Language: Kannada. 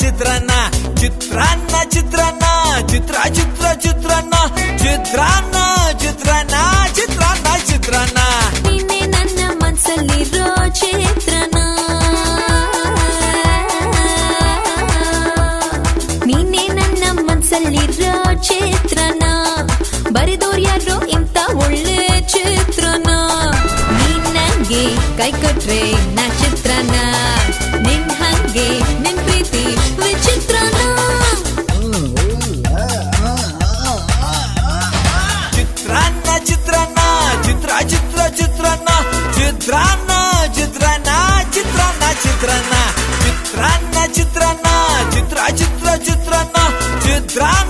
ಚಿತ್ರಾನ್ನ ಚಿತ್ರಾನ್ನ ಚಿತ್ರಾನ್ನ ಚಿತ್ರ ಚಿತ್ರ ಚಿತ್ರಾನ್ನ ಚಿತ್ರಾನ್ನ ಚಿತ್ರಾನ್ನ ಚಿತ್ರಾನ್ನ ಚಿತ್ರಾನ್ನ ನೀನೆ ನನ್ನ ಮನಸ್ಸಲ್ಲಿರೋ ಚಿತ್ರನ ನೀನೆ ನನ್ನ ಮನಸ್ಸಲ್ಲಿರೋ ಚಿತ್ರನ ಬರೆದೋರ್ ಯಾರೋ ಇಂತ ಒಳ್ಳೆ ಚಿತ್ರನ ನೀನ್ ನಂಗೆ ಕೈ ಕೊಟ್ರೆ ನಾ ಚಿತ್ರನ ನಿನ್ ಹಂಗೆ ನಿನ್ ಪ್ರೀತಿ ವಿಚಿತ್ರನ ಚಿತ್ರಾನ್ನ ಚಿತ್ರಾನ್ನ ಚಿತ್ರ ಚಿತ್ರ ಚಿತ್ರಾನ್ನ ಚಿತ್ರಾನ್ನ ಚಿತ್ರಾನ್ನ ಚಿತ್ರಾನ್ನ ಚಿತ್ರಾನ್ನ ಚಿತ್ರಾನ್ನ ಚಿತ್ರಾನ್ನ ಚಿತ್ರ ಚಿತ್ರ ಚಿತ್ರಾನ್ನ ಚಿತ್ರಾನ್ನ